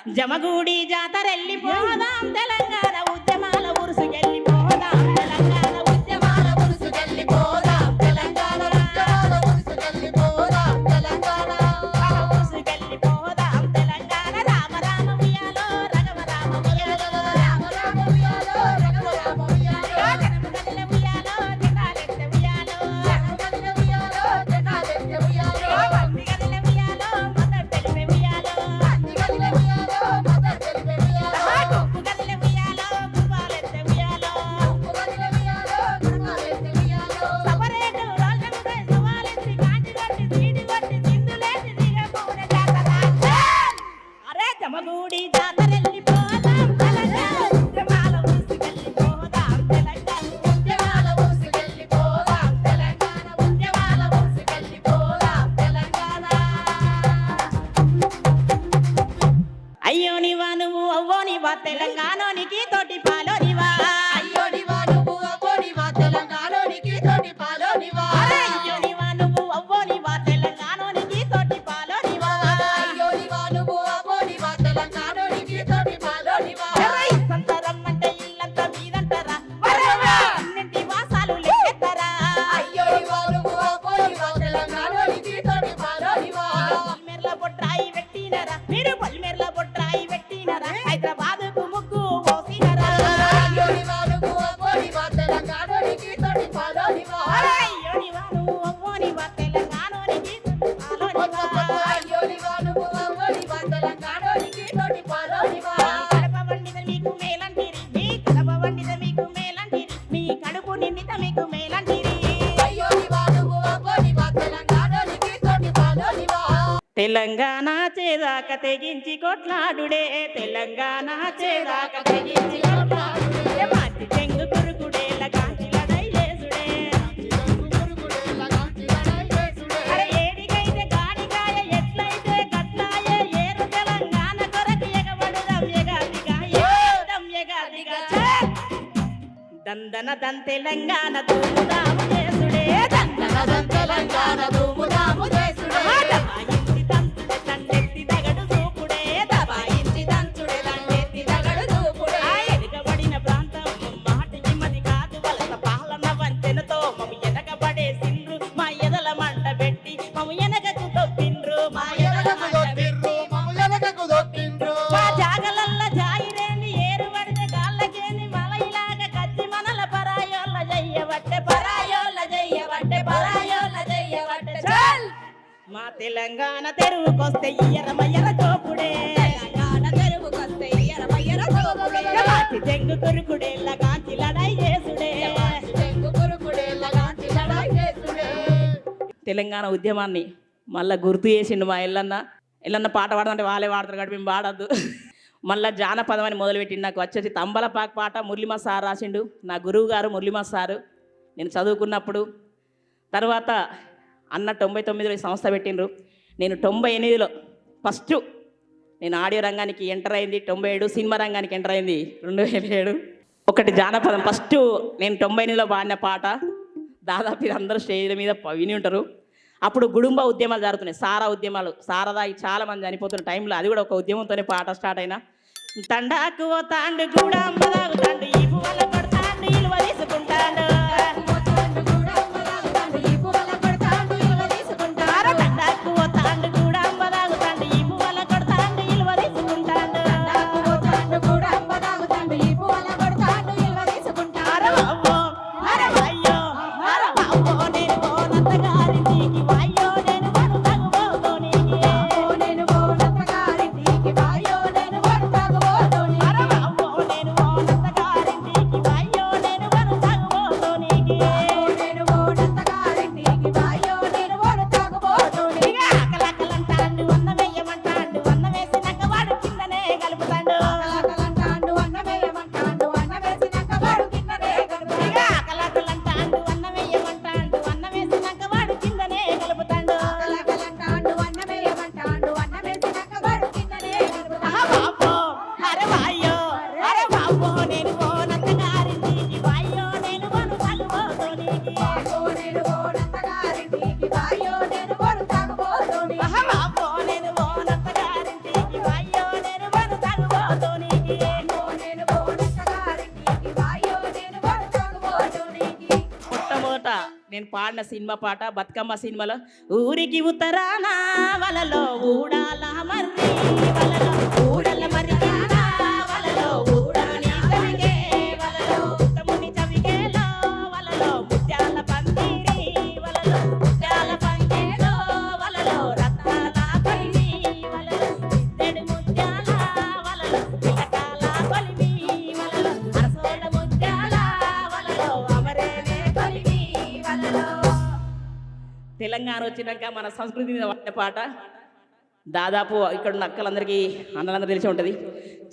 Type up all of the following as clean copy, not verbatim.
జమగూడి జాతరెళ్ళిపోదాం తెలంగాణ ఉద్యమాల ఉరుసుకెళ్ళిపోదాం తెలంగాణ ఉద్యమాల ఉరుసుకెళ్ళిపోదాం తెలంగాణ ఉద్యమాల ఉరుసుకెళ్ళిపోదాం తెలంగాణ ఉరుసుకెళ్ళిపోదాం తెలంగాణ రామ రామ ఉయ్యాలో రఘవ రామ ఉయ్యాలో రామ రామ ఉయ్యాలో రఘవ రామ ఉయ్యాలో జనమగల్ల ఉయ్యాలో జనాలెత్త ఉయ్యాలో జనమగల్ల ఉయ్యాలో జనాలెత్త ఉయ్యాలో పందిగల్ల ఉయ్యాలో మదర్ తెలివే ఉయ్యాలో పందిగల్ల ఉయ్యాలో మదర్ తెలివే ఉయ్యాలో కొప్పుగల్ల ఉయ్యాలో గుర్వాలెత్త ఉయ్యాలో కొప్పుగల్ల ఉయ్యాలో గుర్వాలెత్త ఉయ్యాలో సపరేటు రాజముగై సవాలెత్తి కాంటి కొట్టి సీడి కొట్టి సింధులేసి దిగబోన జాతర అరే జమగూడి జాతరెళ్ళిపోదాం తెలంగాణ ఉద్యమాల ఉరుసుకెళ్ళిపోదాం తెలంగాణ ఉద్యమాల ఉరుసుకెళ్ళిపోదాం తెలంగాణ ఉద్యమాల ఉరుసుకెళ్ళిపోదాం తెలంగాణ అయ్యో నీవా నువ్వు అవ్వో నీవా తెలంగాణోనికి తోటి పాలోనివా అయ్యో నివా నువ్వు అవ్వో నివా తెలంగాణోనికి తోటి పాలోనివా అరే అయ్యో నీవా నువ్వు అవ్వో నీవా తెలంగాణోనికి తోటి పాలోనివా అయ్యో నివా నువ్వు అవ్వో నివా తెలంగాణోనికి తోటి పాలోనివా ఎర్రై సంతరమ్మంటే ఇల్లంతా మీదంటారా వరవా అన్నింటి వాసాలు లెక్కెత్తరా అయ్యో నివా నువ్వు అవ్వో నివా తెలంగాణోనికి తోటి పాలోనివా పల్మెర్ల బొట్రాయి పెట్టినరా మీరు పల్మెర్ల బొట్రాయి పెట్టినరా హైదరాబాదుకు ముగ్గు పోసినరా అయ్యో నివా నువ్వు అవ్వో నివా తెలంగాణోనికి తోటి పాలోనివా అరే అయ్యో నీవా నువ్వు అవ్వో నీవా తెలంగాణోనికి తోటి పాలోనివా అయ్యో నివా నువ్వు అవ్వో నివా తెలంగాణోనికి తోటి పాలోనివా కడప వండిన మీకు మేలంటిరి మీ కడప వండిన మీకు మేలంటిరి మీ కడుపు నిండిత మీకు మేలంటిరి అయ్యో నివా నువ్వు అవ్వో నివా తెలంగాణోనికి తోటి పాలోనివా తెలంగాణ చేదాక తెగించి కొట్లాడుడే తెలంగాణ చేదాక తెగించి కొట్లాడుడే మాటి చెంగు కురుకుడేల కాంచిలడై చేసుడే అరే ఏడికైతే గాడికాయ ఎట్లయితే గట్లాయే ఏరు తెలంగాణ కొరకు ఎగబడుదాం ఎగాదిగా ఏదం ఎగాదిగా దందన దన్ తెలంగాణ దూముదాము చేసుడే దందన తెలంగాణ ధూముదాము చేసుడే దబాయించి దంచుడే దండెత్తి దగడు చూపుడే దబాయించి దంచుడే దండెత్తి దగడు చూపుడే ఎనకబడిన ప్రాంతం మాటికి మది కాదు వలస పాలన వంచెనతో మము ఎనకబడే సిండ్రు మా ఎదల మంట పెట్టి మము ఎనకకు తొప్పిండ్రు మా ఎదల మంట పెట్టి మా జాగలల్ల జాయిరేని ఏరు పడితే గాళ్ళకేని మలైలాగ కచ్చి మనల పరాయోళ్ళ జయ్యబట్టే పరాయోళ్ళ జయ్యబట్టే పరాయోళ్ళ జయ్యబట్టే చల్ మా తెలంగాణ తెరువుకొస్తే ఇయ్యరమయ్యర తోపుడే తెలంగాణ తెరువుకొస్తే ఎరమయ్యర తోపుడే మాటి చెంగు కురుకుడేళ్ళ కాంచి లడై చేసుడే చెంగు కురుకుడేళ్ళ గాంచి లడాయి చేసుడే తెలంగాణ ఉద్యమాన్ని మళ్ళా గుర్తు చేసిండు మా ఎల్లన్న పాట పాడదంటే వాళ్ళే పాడతారు కాబట్టి మేము పాడద్దు మళ్ళా జానపదం అని మొదలుపెట్టిండు నాకు వచ్చేసి తంబలపాక్ పాట మురళిమా సార్ రాసిండు నా గురువు గారు మురళిమా సారు నేను చదువుకున్నప్పుడు తర్వాత అన్న 99లో ఈ సంస్థ పెట్టిండ్రు నేను 98లో ఫస్ట్ నేను ఆడియో రంగానికి ఎంటర్ అయింది 97 సినిమా రంగానికి ఎంటర్ అయింది 2007 ఒకటి జానపదం ఫస్ట్ నేను 98లో పాడిన పాట దాదాపు ఇది అందరూ స్టేజ్ల మీద విని ఉంటారు అప్పుడు గుడుంబ ఉద్యమాలు జరుగుతున్నాయి సారా ఉద్యమాలు సారా తాగి చాలా మంది చనిపోతున్న టైంలో అది కూడా ఒక ఉద్యమంతోనే పాట స్టార్ట్ అయినా తండాకు ఓ తాండు కూడా తాగుతాండు ఈ పువ్వుల కొడతాండు ఇలువ తీసుకుంటాడు ఆరో తండాకు ఓ తాండు కూడా తాగుతాండు ఈ పువ్వుల కొడతాండు ఇలువ తీసుకుంటాడు ఆరో అవ్వో ఆరో అయ్యో ఆరో అవ్వో నేను పోనంత గారింటికి వాయ్యో నేను వను తగుబోతోనికి ఆరో అవ్వో నేను పోనంత గారింటికి వాయ్యో నేను వను తగుబోతోనికి నేను పాడిన సినిమా పాట బతుకమ్మ సినిమాలో ఊరికి ఉత్తరాన వలలో ఊడాల మర్రి వలలో ఊడల మర్రిగాన వలలో ఊడాని చవిగే వలలో ఉత్తముని చవిగేలో వలలో ముత్యాల పందిరి వలలో ముత్యాల పందిరిలో వలలో రత్నాల కొలిమి వలలో ఇద్దడి ముత్యాల వలలో పిలకాల కొలిమి వలలో అరసోల ముత్యాల వలలో అమరేనే కొలిమి వలలో. తెలంగాణ వచ్చినాక మన సంస్కృతి మీద పడిన పాట దాదాపు ఇక్కడ ఉన్న అక్కలందరికీ అన్నలందరూ తెలిసి ఉంటుంది.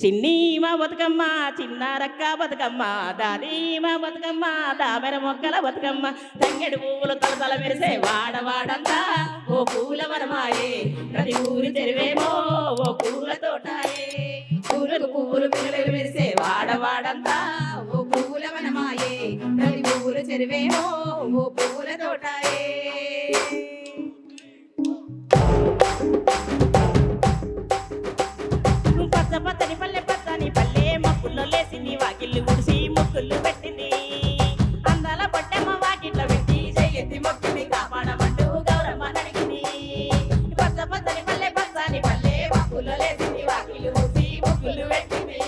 చిన్ని మా బతుకమ్మ చిన్నారక్క బతుకమ్మ దాది మా బతుకమ్మ దామెర మొక్కల బతుకమ్మ తంగెడు పువ్వులు తలతల మెరిసే వాడవాడంతా ఓ పూల వరమాయే ప్రతి ఊరి తెరివేమో ఓ పూల తోటాయే పూలకు పువ్వులు పిల్లలు మెరిసే వాడవాడంతా ఓ పువ్వుల వనమాయే ప్రతి పువ్వులు చెరువేమో ఓ పువ్వుల తోటాయే. పచ్చ పచ్చని పల్లె మక్కుల్లో లేసింది వాకిళ్ళు ఉడిసి ముక్కులు పెట్టింది అందాల పొట్టెమ్మ వాకిట్లో పెట్టి చెయ్యెత్తి మొక్కింది కాపాడమంటూ గౌరమ్మ నడిగింది. పచ్చ పచ్చని పల్లె మక్కుల్లో లేసింది వాకిళ్ళు ఉడిసి ముక్కులు పెట్టింది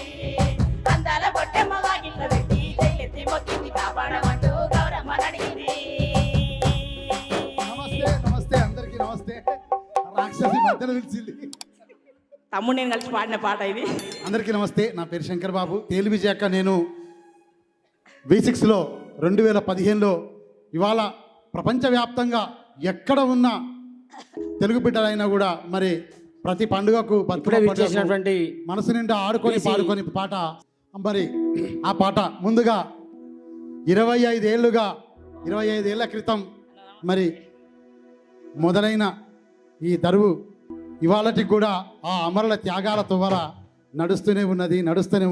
అందాల పొట్టెమ్మ వాకిట్లో పెట్టి చెయ్యెత్తి మొక్కింది కాపాడమంటూ గౌరమ్మ నడిగింది. నమస్తే నమస్తే అందరికీ నమస్తే. రాక్షసి మధ్యలో పిలిచింది. తమ్ముడు నేను కలిసి పాడిన పాట ఇది. అందరికీ నమస్తే. నా పేరు శంకర్ బాబు. తేలివిజాక నేను V6లో 2015లో ఇవాళ ప్రపంచవ్యాప్తంగా ఎక్కడ ఉన్న తెలుగు బిడ్డలైనా కూడా మరి ప్రతి పండుగకు చేసినటువంటి మనసు నిండా ఆడుకొని పాడుకొని పాట. మరి ఆ పాట ముందుగా 25 ఏళ్ల క్రితం మరి మొదలైన ఈ దరువు ఇవాళకి కూడా ఆ అమరుల త్యాగాల తువర నడుస్తూనే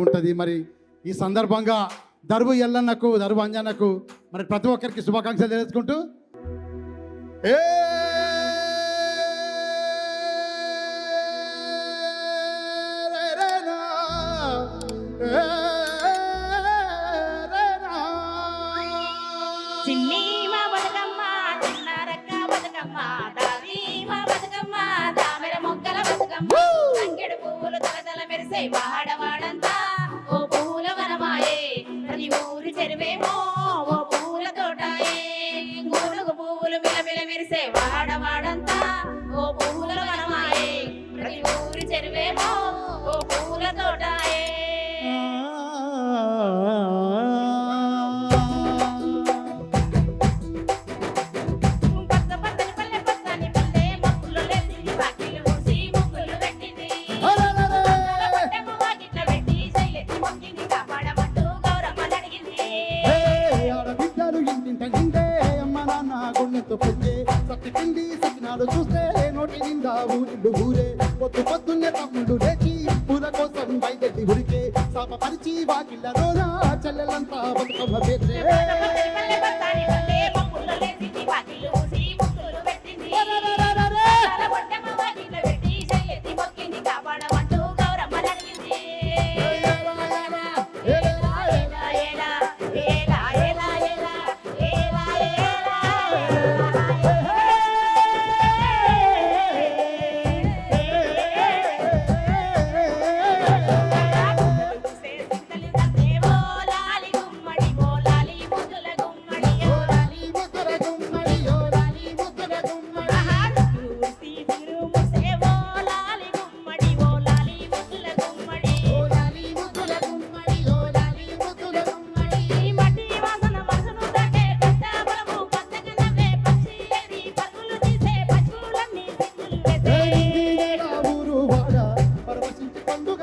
ఉంటుంది. మరి ఈ సందర్భంగా దరువు ఎల్లన్నకు దరువు అంజన్నకు మరి ప్రతి ఒక్కరికి శుభాకాంక్షలు తెలుసుకుంటూ చిన్ని మా బతుకమ్మ చిన్నారక్క బతుకమ్మ దాది మా బతుకమ్మ దామెర మొక్కల బతుకమ్మ తంగెడు పువ్వులు తలతల మెరిసే వాడవాడంతా ఓ పూల వనమాయే ప్రతి ఊరి చెరువేమో ఓ పూల తోటాయే గూడుగు పువ్వులు మిలమిల మెరిసే వాడవాడంతా ఓ పూల వనమాయే ప్రతి ఊరి చెరువేమో ఓ పూల తోటాయే. చూస్తే నోటి నిండా ఊరిళ్ళు ఊరే పొద్దున్నే తమ్ముడు లేచి పూల కోసం బయటెట్టి ఉరికే సాప పరిచి వాకిళ్ళలోనా చెల్లెలంతా బతుకమ్మ పేర్చే. ఊరు వాడ పరవశించి పండుగ